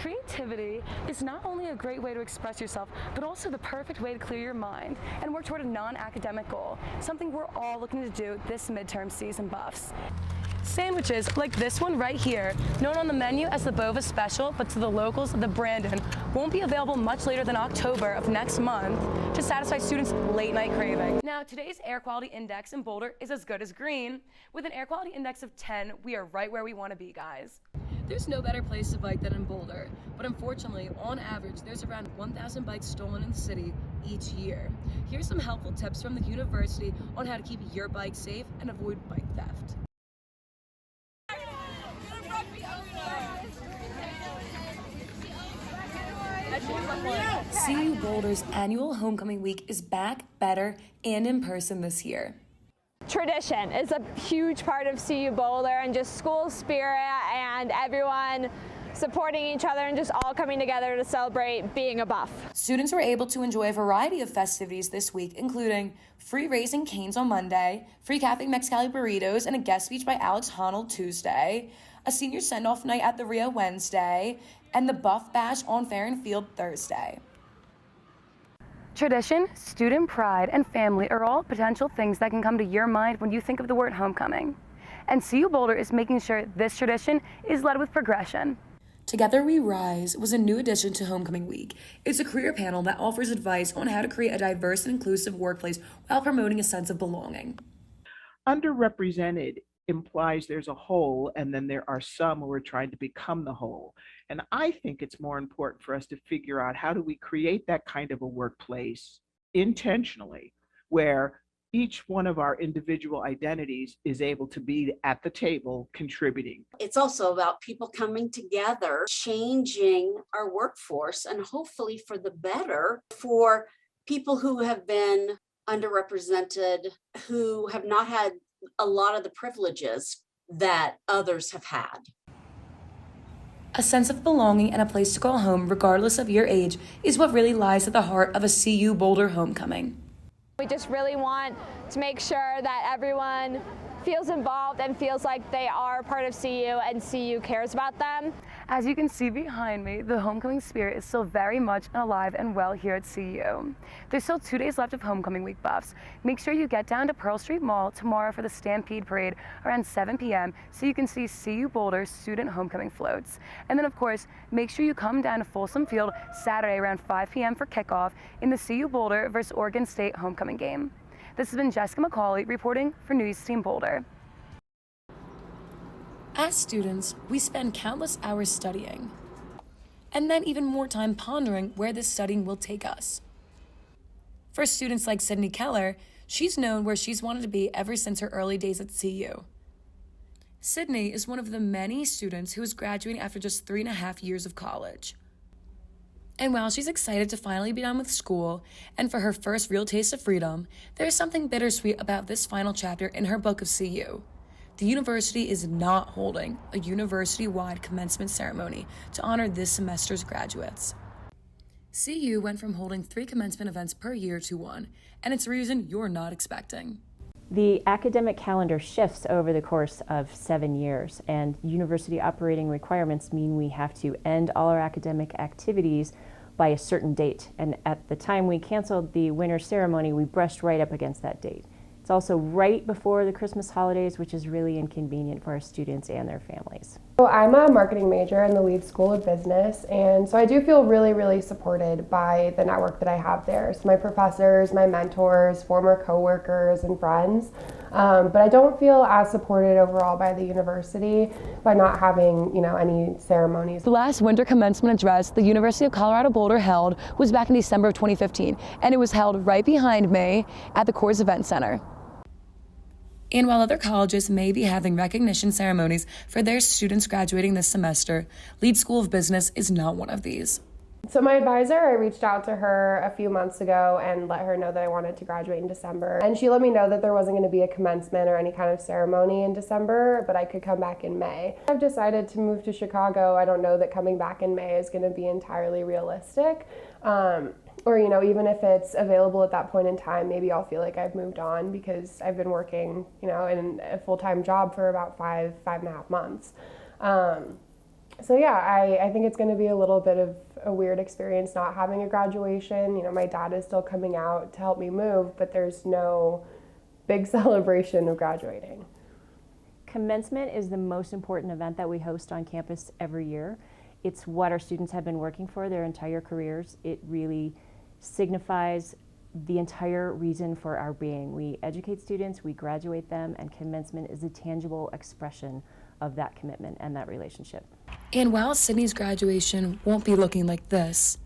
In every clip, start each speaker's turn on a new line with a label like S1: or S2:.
S1: Creativity is not only a great way to express yourself, but also the perfect way to clear your mind and work toward a non-academic goal, something we're all looking to do this midterm season, buffs. Sandwiches like this one right here, known on the menu as the Bova Special, but to the locals, the Brandon, won't be available much later than October of next month to satisfy students' late night craving. Now, today's air quality index in Boulder is as good as green. With an air quality index of 10, we are right where we want to be, guys. There's no better place to bike than in Boulder, but unfortunately, on average, there's around 1,000 bikes stolen in the city each year. Here's some helpful tips from the university on how to keep your bike safe and avoid bike theft. CU Boulder's annual homecoming week is back, better, and in person this year.
S2: Tradition is a huge part of CU Boulder, and just school spirit and everyone supporting each other and just all coming together to celebrate being a buff.
S1: Students were able to enjoy a variety of festivities this week, including free Raising Cane's on Monday, free Cafe MacAulay burritos, and a guest speech by Alex Honnold Tuesday, a senior send-off night at the Rio Wednesday, and the Buff Bash on Fair and Field Thursday. Tradition, student pride, and family are all potential things that can come to your mind when you think of the word homecoming. And CU Boulder is making sure this tradition is led with progression. Together We Rise was a new addition to Homecoming Week. It's a career panel that offers advice on how to create a diverse and inclusive workplace while promoting a sense of belonging.
S3: Underrepresented implies there's a whole, and then there are some who are trying to become the whole. And I think it's more important for us to figure out how do we create that kind of a workplace intentionally, where each one of our individual identities is able to be at the table contributing.
S4: It's also about people coming together, changing our workforce, and hopefully for the better for people who have been underrepresented, who have not had a lot of the privileges that others have had.
S1: A sense of belonging and a place to call home, regardless of your age, is what really lies at the heart of a CU Boulder homecoming.
S2: We just really want to make sure that everyone feels involved and feels like they are part of CU and CU cares about them.
S1: As you can see behind me, the homecoming spirit is still very much alive and well here at CU. There's still 2 days left of homecoming week, buffs. Make sure you get down to Pearl Street Mall tomorrow for the Stampede Parade around 7 p.m. so you can see CU Boulder student homecoming floats. And then, of course, make sure you come down to Folsom Field Saturday around 5 p.m. for kickoff in the CU Boulder versus Oregon State homecoming game. This has been Jessica MacAulay reporting for News Team Boulder. As students, we spend countless hours studying, and then even more time pondering where this studying will take us. For students like Sydney Keller, she's known where she's wanted to be ever since her early days at CU. Sydney is one of the many students who is graduating after just 3.5 years of college. And while she's excited to finally be done with school and for her first real taste of freedom, there's something bittersweet about this final chapter in her book of CU. The university is not holding a university-wide commencement ceremony to honor this semester's graduates. CU went from holding 3 commencement events per year to 1, and it's a reason you're not expecting.
S5: The academic calendar shifts over the course of 7 years, and university operating requirements mean we have to end all our academic activities by a certain date. And at the time we canceled the winter ceremony, we brushed right up against that date. It's also right before the Christmas holidays, which is really inconvenient for our students and their families.
S6: So I'm a marketing major in the Leeds School of Business, and so I do feel really, really supported by the network that I have there. So my professors, my mentors, former coworkers, and friends. But I don't feel as supported overall by the university by not having, any ceremonies.
S1: The last winter commencement address the University of Colorado Boulder held was back in December of 2015, and it was held right behind me at the Coors Event Center. And while other colleges may be having recognition ceremonies for their students graduating this semester, Leeds School of Business is not one of these.
S6: So my advisor, I reached out to her a few months ago and let her know that I wanted to graduate in December. And she let me know that there wasn't going to be a commencement or any kind of ceremony in December, but I could come back in May. I've decided to move to Chicago. I don't know that coming back in May is going to be entirely realistic. Or, even if it's available at that point in time, maybe I'll feel like I've moved on because I've been working, in a full-time job for about 5.5 months. So yeah, I think it's going to be a little bit of a weird experience not having a graduation. You know, my dad is still coming out to help me move, but there's no big celebration of graduating.
S5: Commencement is the most important event that we host on campus every year. It's what our students have been working for their entire careers. It really signifies the entire reason for our being. We educate students, we graduate them, and commencement is a tangible expression of that commitment and that relationship.
S1: And while Sydney's graduation won't be looking like this,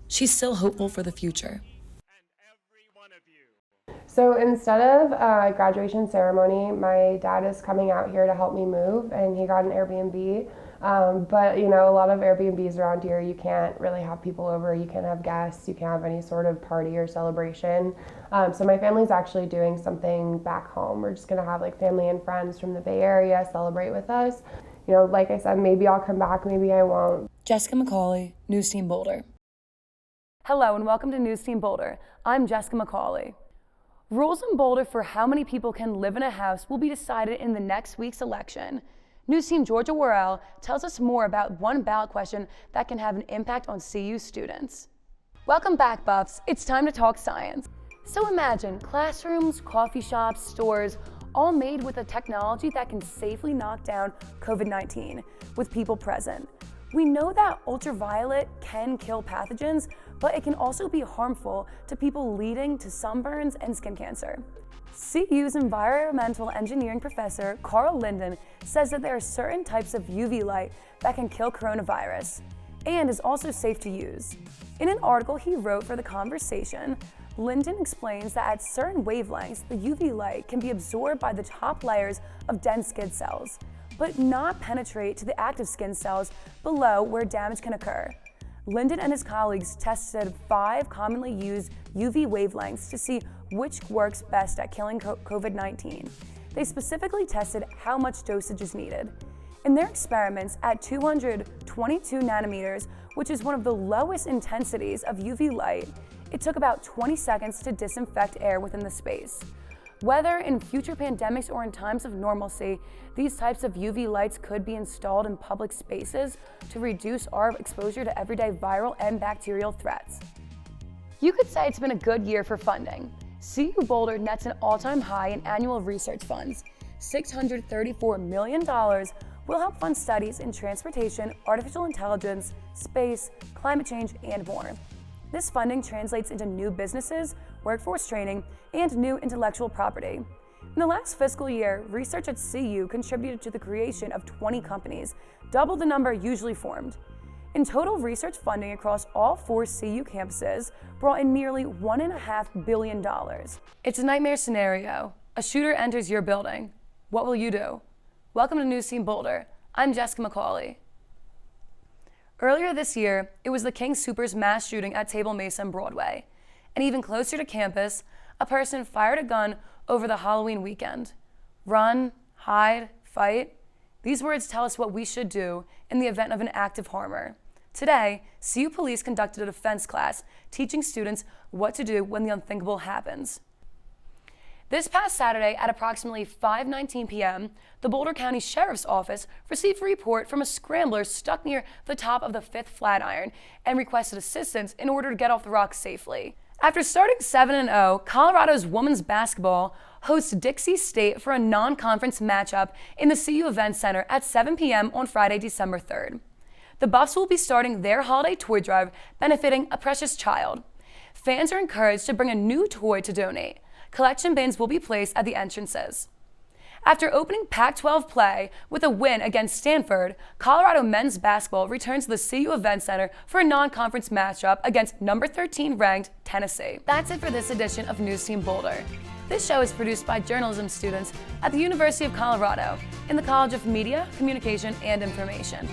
S1: she's still hopeful for the future.
S6: So instead of a graduation ceremony, my dad is coming out here to help me move, and he got an Airbnb. But you know, a lot of Airbnbs around here, you can't really have people over, you can't have guests, you can't have any sort of party or celebration. So my family's actually doing something back home. We're just gonna have like family and friends from the Bay Area celebrate with us. You know, like I said, maybe I'll come back, maybe I won't.
S1: Jessica MacAulay, News Team Boulder. Hello and welcome to News Team Boulder. I'm Jessica MacAulay. Rules in Boulder for how many people can live in a house will be decided in the next week's election. News Team Georgia Worrell tells us more about one ballot question that can have an impact on CU students. Welcome back, Buffs. It's time to talk science. So imagine classrooms, coffee shops, stores, all made with a technology that can safely knock down COVID-19 with people present. We know that ultraviolet can kill pathogens, but it can also be harmful to people, leading to sunburns and skin cancer. CU's environmental engineering professor, Carl Linden, says that there are certain types of UV light that can kill coronavirus and is also safe to use. In an article he wrote for The Conversation, Linden explains that at certain wavelengths, the UV light can be absorbed by the top layers of dense skin cells, but not penetrate to the active skin cells below where damage can occur. Linden and his colleagues tested 5 commonly used UV wavelengths to see which works best at killing COVID-19. They specifically tested how much dosage is needed. In their experiments at 222 nanometers, which is one of the lowest intensities of UV light, it took about 20 seconds to disinfect air within the space. Whether in future pandemics or in times of normalcy, these types of UV lights could be installed in public spaces to reduce our exposure to everyday viral and bacterial threats. You could say it's been a good year for funding. CU Boulder nets an all-time high in annual research funds. $634 million will help fund studies in transportation, artificial intelligence, space, climate change, and more. This funding translates into new businesses, workforce training, and new intellectual property. In the last fiscal year, research at CU contributed to the creation of 20 companies, double the number usually formed. In total, research funding across all 4 CU campuses brought in nearly $1.5 billion. It's a nightmare scenario. A shooter enters your building. What will you do? Welcome to News Team Boulder. I'm Jessica MacAulay. Earlier this year, it was the King Soopers mass shooting at Table Mesa and Broadway. And even closer to campus, a person fired a gun over the Halloween weekend. Run, hide, fight. These words tell us what we should do in the event of an act of harmer. Today, CU Police conducted a defense class teaching students what to do when the unthinkable happens. This past Saturday at approximately 5:19 p.m., the Boulder County Sheriff's Office received a report from a scrambler stuck near the top of the 5th Flatiron and requested assistance in order to get off the rocks safely. After starting 7-0, Colorado's women's basketball hosts Dixie State for a non-conference matchup in the CU Event Center at 7 p.m. on Friday, December 3rd. The Buffs will be starting their holiday toy drive benefiting a precious child. Fans are encouraged to bring a new toy to donate. Collection bins will be placed at the entrances. After opening Pac-12 play with a win against Stanford, Colorado men's basketball returns to the CU Event Center for a non-conference matchup against number 13 ranked Tennessee. That's it for this edition of News Team Boulder. This show is produced by journalism students at the University of Colorado in the College of Media, Communication, and Information.